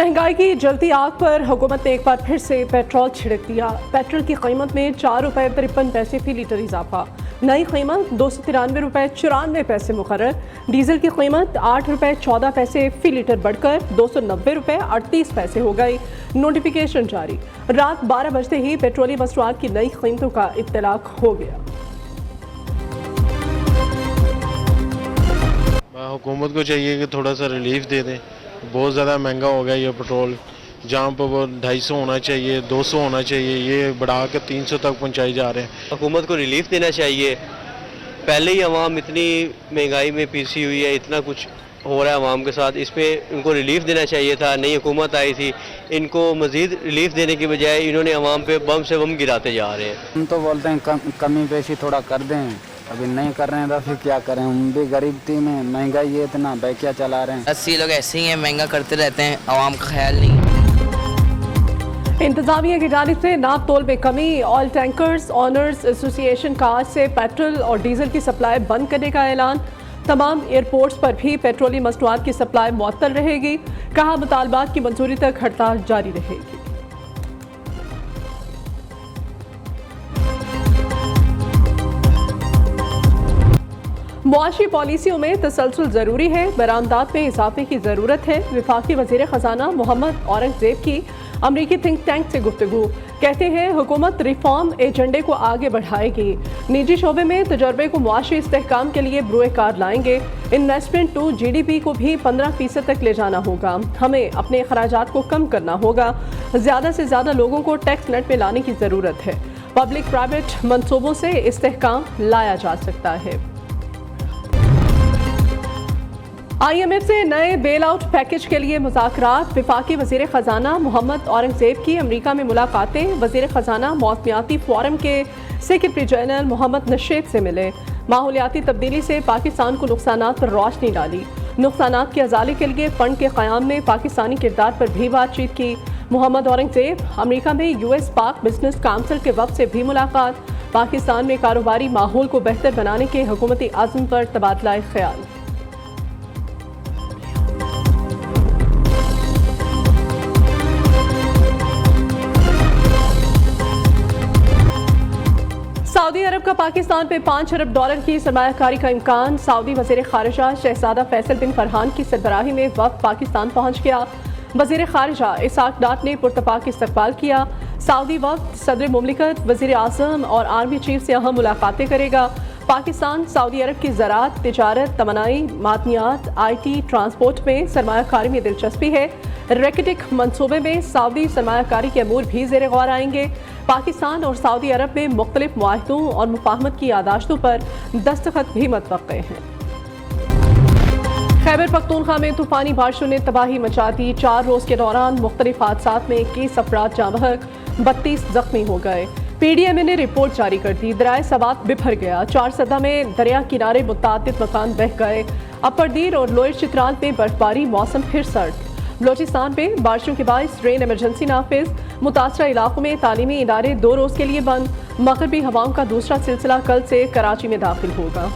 महंगाई की जलती आग पर हुकूमत ने एक बार फिर से पेट्रोल छिड़क दिया। पेट्रोल की कीमत में 4 रुपये 53 पैसे फी लीटर इजाफा। नई कीमत 293 रुपये 94 पैसे मुकर्रर। डीजल की कीमत 8 रुपये 14 पैसे फी लीटर बढ़कर 290 रुपये 38 पैसे हो गई। नोटिफिकेशन जारी। रात 12 बजते ही पेट्रोलियम मसनूआत की नई कीमतों का इत्तलाक हो गया। हुकूमत को चाहिए कि थोड़ा सा रिलीफ दे दें। बहुत ज़्यादा महंगा हो गया ये पेट्रोल, जहाँ पर वो 250 होना चाहिए 200 होना चाहिए, ये बढ़ा कर 300 तक पहुँचाई जा रहे हैं। हुकूमत को रिलीफ देना चाहिए। पहले ही अवाम इतनी महंगाई में पिसी हुई है, इतना कुछ हो रहा है अवाम के साथ, इस पर इनको रिलीफ देना चाहिए था। नई हुकूमत आई थी, इनको मज़ीद रिलीफ देने की बजाय इन्होंने अवाम पे बम से बम गिराते जा रहे हैं। हम तो बोलते हैं कमी पेशी थोड़ा कर दें, अभी नहीं कर रहे हैं तो फिर क्या करें। हम भी गरीबी में महंगाई है इतना बैकिया चला रहे हैं। 80 लोग ऐसे ही हैं, महंगा करते रहते हैं, आवाम का ख्याल नहीं। इंतजामिया की जानिब से नाप तोल में कमी। ऑयल टैंकर्स ऑनर्स एसोसिएशन का आज से पेट्रोल और डीजल की सप्लाई बंद करने का ऐलान। तमाम एयरपोर्ट्स पर भी पेट्रोलियम मसनूआत की सप्लाई मुअत्तल रहेगी। कहा मुतालबात की मंजूरी तक हड़ताल जारी रहेगी। मुआशी पॉलिसियों में तसलसल ज़रूरी है, बरामदात में इजाफे की ज़रूरत है। वफाकी वज़ीर ख़जाना मोहम्मद औरंगज़ेब की अमरीकी थिंक टैंक से गुफ्तगू। कहते हैं हुकूमत रिफॉर्म एजेंडे को आगे बढ़ाएगी। निजी शोबे में तजर्बे को मुआशी इस्तेहकाम के लिए ब्रुए कार लाएंगे। इन्वेस्टमेंट टू GDP को भी 15% तक ले जाना होगा। हमें अपने अखराजात को कम करना होगा। ज़्यादा से ज़्यादा लोगों को टैक्स नेट में लाने की ज़रूरत है। पब्लिक प्राइवेट मनसूबों से इस्तेहकाम लाया जा सकता है। IMF से नए बेल आउट पैकेज के लिए मुज़ाकरात। वफाकी वज़ीर ख़जाना मोहम्मद औरंगज़ेब की अमरीका में मुलाकातें। वज़ीर ख़जाना मौसमियाती फ़ोरम के सेक्रेटरी जनरल मोहम्मद नशीद से मिले। माहौलियाती तब्दीली से पाकिस्तान को नुकसानात पर रोशनी डाली। नुकसानात की अज़ाली के लिए फ़ंड के क़याम में पाकिस्तानी किरदार पर भी बातचीत की। मोहम्मद औरंगज़ेब अमरीका में US पाक बिजनेस काउंसिल के वफ़द से भी मुलाकात। पाकिस्तान में कारोबारी माहौल को बेहतर बनाने के हुकूमती अज़्म पर तबादला ख्याल। सऊदी अरब का पाकिस्तान पे $5 अरब की सरमायाकारी का इम्कान। सऊदी वज़ीर ख़ारिजा शहज़ादा फैसल बिन फरहान की सरबराही में वफ़द पाकिस्तान पहुँच गया। वज़ीर ख़ारिजा इसाक डार ने पुरतपाक इस्तकबाल किया। सऊदी वफ़द सदर मुमलिकत, वज़ीर आज़म और आर्मी चीफ से अहम मुलाकातें करेगा। पाकिस्तान सऊदी अरब की ज़राअत, तिजारत, तमन्नाई, मादनियात, IT, ट्रांसपोर्ट में सरमायाकारी में दिलचस्पी है। रैकेटिक मंसूबे में सऊदी सरमायाकारी के अमूर भी ज़ेर गौर आएंगे। पाकिस्तान और सऊदी अरब में मुख्तलिफ मुआहदों और मुफाहमत की यादाश्तों पर दस्तखत भी मुतवक्के हैं। खैबर पख्तूनख्वा में तूफानी बारिशों ने तबाही मचा दी। 4 रोज़ के दौरान मुख्तलिफ हादसात में 21 अफराद जाँ बहक, 32 जख्मी हो गए। PDMA ने रिपोर्ट जारी कर दी। दरिया सवात बिफर गया। 4 सदा में दरिया किनारे मुतअद्दिद मकान बह गए। अपर-दीर और लोअर चित्राल में बर्फबारी, मौसम फिर सर्द। बलोचिस्तान में बारिशों के बायस रेन इमरजेंसी नाफिज। मुतासरा इलाकों में तालीमी इदारे 2 रोज़ के लिए बंद। मगरबी हवाओं का दूसरा सिलसिला कल से कराची में दाखिल होगा।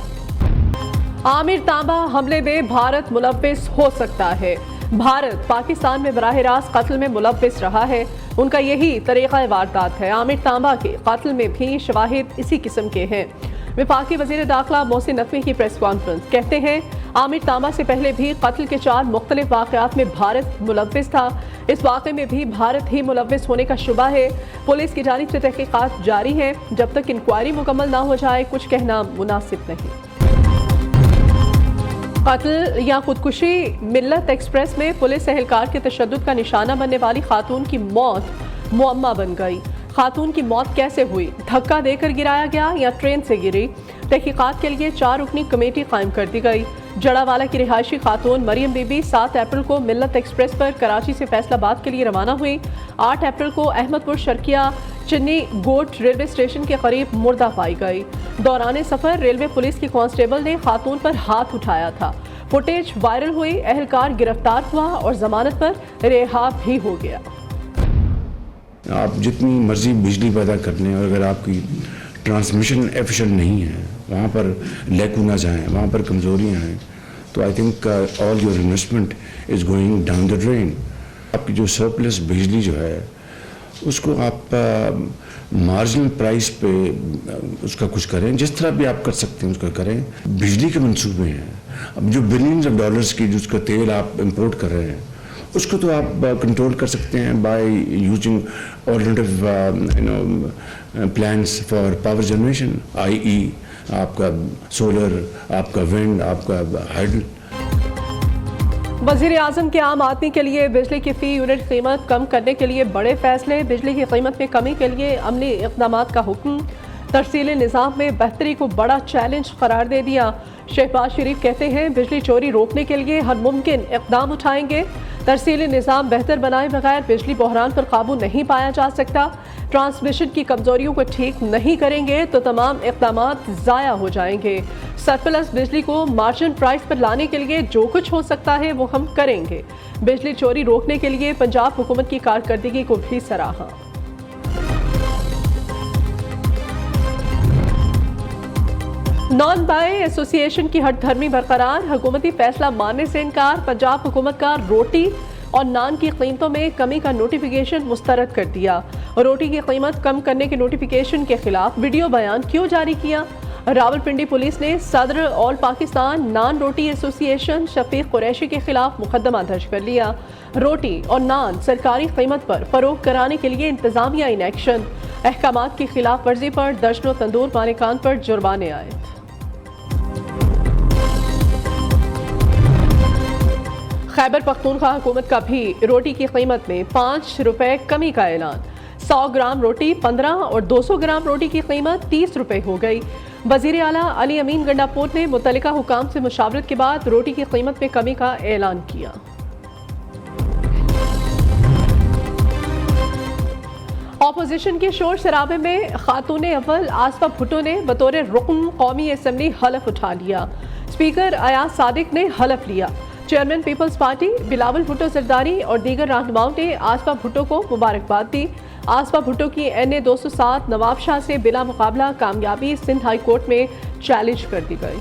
आमिर तांबा हमले में भारत मुलव्विस हो सकता है। भारत पाकिस्तान में बराह रास्त कत्ल में मुलव्विस रहा है। उनका यही तरीक़ा वारदात है। आमिर तांबा के कत्ल में भी शवाहिद इसी किस्म के हैं। वफाकी वज़ीर दाखिला मोहसिन नकवी की प्रेस कॉन्फ्रेंस। कहते हैं आमिर तांबा से पहले भी कत्ल के 4 मुख्तलिफ वाक़यात में भारत मुलव्विस था। इस वाक़े में भी भारत ही मुलव्विस होने का शुबा है। पुलिस की जानिब से तहक़ीक़ात जारी है। जब तक इंक्वायरी मुकम्मल ना हो जाए कुछ कहना मुनासिब नहीं। कत्ल या खुदकुशी। मिल्लत एक्सप्रेस में पुलिस एहलकार के तशद्दुद का निशाना बनने वाली खातून की मौत मुअम्मा बन गई। खातून की मौत कैसे हुई? धक्का देकर गिराया गया या ट्रेन से गिरी? तहकीकात के लिए 4 रुकनी कमेटी कायम कर दी गई। जड़ावाला की रिहायशी खातून मरियम बीबी 7 अप्रैल को मिल्लत एक्सप्रेस पर कराची से फैसलाबाद के लिए रवाना हुई। 8 अप्रैल को अहमदपुर शर्किया चिन्नी गोट रेलवे स्टेशन के करीब मुर्दा पाई गई। दौरान सफर रेलवे पुलिस की कांस्टेबल ने खातून पर हाथ उठाया था। फुटेज वायरल हुई। एहलकार गिरफ्तार हुआ और जमानत पर रिहा भी हो गया। आप जितनी मर्जी बिजली पैदा कर लें और अगर आपकी ट्रांसमिशन एफिशिएंट नहीं है, वहाँ पर लैकुनाज हैं, वहाँ पर कमज़ोरियाँ हैं, तो I think all your investment is going down the drain. आपकी जो सरप्लस बिजली जो है उसको आप मार्जिनल प्राइस पे उसका कुछ करें, जिस तरह भी आप कर सकते हैं उसका करें। बिजली के मंसूबे हैं, अब जो बिलियंस ऑफ डॉलर्स की जिसका तेल आप इंपोर्ट कर रहे हैं उसको तो आप कंट्रोल कर सकते हैं by using alternative plans for power generation, i.e. आपका सोलर, आपका विंड, आपका हाइडल। वज़ीर आज़म के आम आदमी के लिए बिजली की फ़ी यूनिट कीमत कम करने के लिए बड़े फैसले, बिजली की कीमत में कमी के लिए अमली इक़दाम का हुक्म, तरसीली निज़ाम में बेहतरी को बड़ा चैलेंज करार दे दिया। शहबाज शरीफ कहते हैं बिजली चोरी रोकने के लिए हर मुमकिन इक़दाम उठाएंगे, तरसीली निज़ाम बेहतर बनाए बगैर बिजली बहरान पर काबू नहीं पाया जा सकता, ट्रांसमिशन की कमजोरियों को ठीक नहीं करेंगे तो तमाम इक़दामात ज़ाया हो जाएंगे, सरप्लस बिजली को मार्जिन प्राइस पर लाने के लिए जो कुछ हो सकता है वो हम करेंगे, बिजली चोरी रोकने के लिए पंजाब हुकूमत की कारकर्दगी को भी सराहा। नॉन बाय एसोसिएशन की हठधर्मी बरकरार, हुकूमती फैसला मानने से इनकार, पंजाब हुकूमत का रोटी और नान की कीमतों में कमी का नोटिफिकेशन मुस्तरद कर दिया। रोटी की कीमत कम करने के नोटिफिकेशन के खिलाफ वीडियो बयान क्यों जारी किया? रावलपिंडी पुलिस ने सदर ऑल पाकिस्तान नान रोटी एसोसिएशन शफीक कुरैशी के खिलाफ मुकदमा दर्ज कर लिया। रोटी और नान सरकारी कीमत पर फरोख्त कराने के लिए इंतजामिया इन एक्शन, अहकामात की खिलाफ वर्जी पर दर्जनों तंदूर मालिकान पर जुर्माने आए। खैबर पख्तूनख्वा हुकूमत का भी रोटी की कीमत में 5 रुपए कमी का ऐलान, 100 ग्राम रोटी 15 और 200 ग्राम रोटी की कीमत 30 रुपए हो गई। वज़ीर आला अली अमीन गंडापुर ने मुतल्लिका हुकाम से मुशावरत के बाद रोटी की कीमत में कमी का ऐलान किया। अपोजिशन के शोर शराबे में खातून अव्वल आसफा भुट्टो ने बतौर रुकन कौमी असम्बली हलफ उठा लिया। स्पीकर अयाज सादिक ने हलफ लिया। Chairman Peoples Party Bilawal Bhutto Zardari और दीगर रहनुमाओं ने आसफा भुट्टो को मुबारकबाद दी। आसफा भुट्टो की NA 207 नवाब शाह से बिला मुकाबला कामयाबी सिंध हाई कोर्ट में चैलेंज कर दी गई।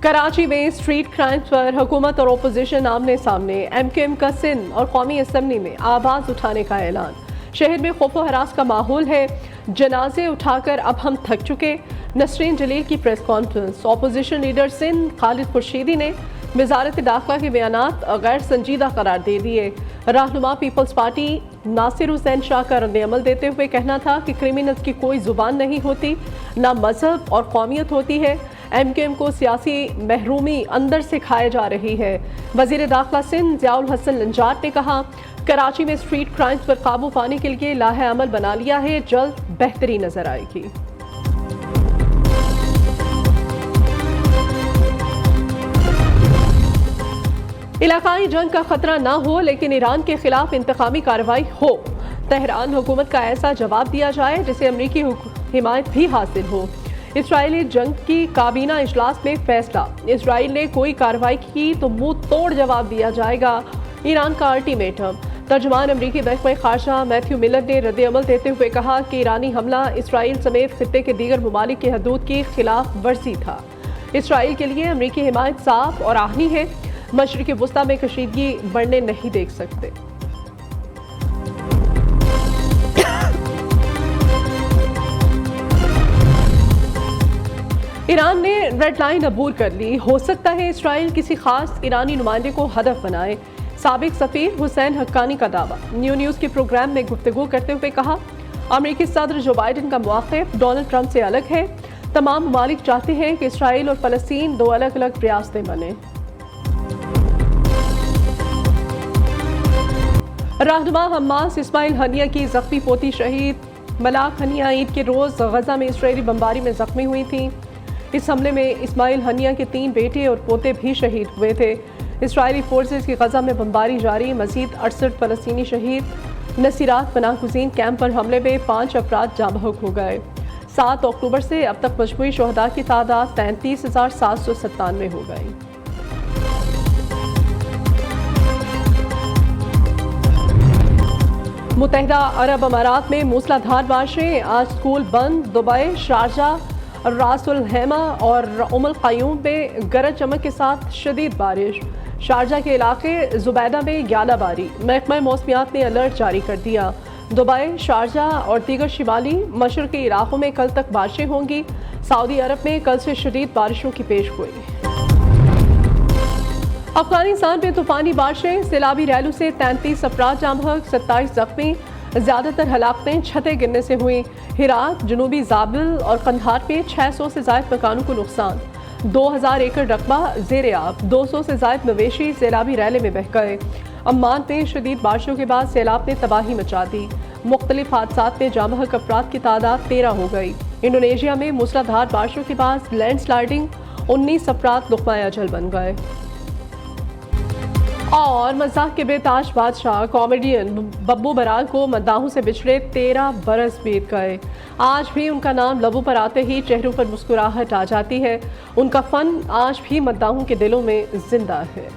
कराची में स्ट्रीट क्राइम्स पर हुकूमत और अपोजिशन आमने सामने, MKM का सिंध और कौमी असम्बली में आवाज़ उठाने का ऐलान। शहर में खौफ व हरास का माहौल है, जनाजे उठाकर अब हम थक चुके। नसरीन जलील की press conference, opposition leader Sindh Khalid Khurshidi ने वजारत दाखिला के बयानात गैर संजीदा करार दे दिए। रहनुमा पीपल्स पार्टी नासिर हुसैन शाह का रद्द-ए-अमल देते हुए कहना था कि क्रिमिनल्स की कोई जुबान नहीं होती, ना मजहब और कौमियत होती है। MKM को सियासी महरूमी अंदर से खाए जा रही है। वजीर दाखिला सिंध ज़ियाउल हसन लंजाट ने कहा, कराची में स्ट्रीट क्राइम्स पर काबू पाने के लिए लाहे अमल बना लिया है, जल्द बेहतरी नजर आएगी। इलाकाई जंग का खतरा ना हो लेकिन ईरान के खिलाफ इंतकामी कार्रवाई हो। तेहरान हुकूमत का ऐसा जवाब दिया जाए जिसे अमरीकी हिमायत भी हासिल हो। इसराइली जंग की काबीना इजलास में फैसला, इसराइल ने कोई कार्रवाई की तो मुंह तोड़ जवाब दिया जाएगा, ईरान का अल्टीमेटम। तर्जुमान अमरीकी महकमा खारजा मैथ्यू मिलर ने रद्द-ए-अमल देते हुए कहा कि ईरानी हमला इसराइल समेत खित्ते के दीगर ममालिक की हदूद की खिलाफ वर्जी था। इसराइल के लिए अमरीकी हिमायत साफ और आहनी है, मशरिक़ी वुस्ता में कशीदगी बढ़ने नहीं देख सकते। ईरान ने रेड लाइन अबूर कर ली, हो सकता है इसराइल किसी खास ईरानी नुमाइंदे को हदफ बनाए। साबिक सफीर हुसैन हक्कानी का दावा, न्यूज़ के प्रोग्राम में गुफ्तगू करते हुए कहा, अमेरिकी सदर जो बाइडन का मौक़िफ़ डोनाल्ड ट्रंप से अलग है। तमाम ममालिक चाहते हैं कि इसराइल और फ़लस्तीन दो अलग अलग रियासतें बने। रहनुमा हमास इस्माइल हनिया की जख्मी पोती शहीद। मलाक हनिया ईद के रोज़ गजा में इसराइली बमबारी में जख्मी हुई थी। इस हमले में इस्माइल हनिया के 3 बेटे और पोते भी शहीद हुए थे। इसराइली फोर्सेस की गजा में बमबारी जारी, मजीद 68 फ़लस्तीनी शहीद। नसीरात पनाह गुज़ीन कैंप पर हमले में 5 अफराद जाँ बहक हो गए। 7 अक्टूबर से अब तक मजमूई शहदा की तादाद 33,797 हो गई। मुत्तहिदा अरब अमारात में मूसलाधार बारिशें, आज स्कूल बंद। दुबई, शारजाह, रास उल हैमा और उमुल क़य्यूम में गरज चमक के साथ शदीद बारिश। शारजा के इलाके जुबैदा में ग्यालाबारी, महकमा मौसमियात ने अलर्ट जारी कर दिया। दुबई, शारजा और दीगर शिमाली मशरक़ी इलाकों में कल तक बारिशें होंगी। सऊदी अरब में कल से शदीद बारिशों की पेशगोई। अफगानिस्तान में तूफानी बारिशें, सैलाबी रैलू से 33 अफराद जाँ बहक, 27 जख्मी, ज़्यादातर हलाकतें छतें गिरने से हुई। हिरात, जनूबी ज़ाबिल और कंधार में 600 से ज़ायद मकानों को नुकसान। 2000 एकड़ रकबा ज़ेर आब, 200 से ज़ायद मवेशी सैलाबी रैले में बह गए। अम्मान में शदीद बारिशों के बाद सैलाब ने तबाही मचा दी। मुख्तलिफ हादसात में जाँ बहक अफराद की तादाद 13 हो गई। इंडोनेशिया में मूसलाधार बारिशों के बाद लैंड स्लाइडिंग, 19 अफराद लुक़मा अजल बन गए। और मज़ाक के बेताज बादशाह कॉमेडियन बब्बू बराल को मद्दाहों से बिछड़े 13 बरस बीत गए। आज भी उनका नाम लबों पर आते ही चेहरों पर मुस्कुराहट आ जाती है। उनका फ़न आज भी मद्दाहों के दिलों में जिंदा है।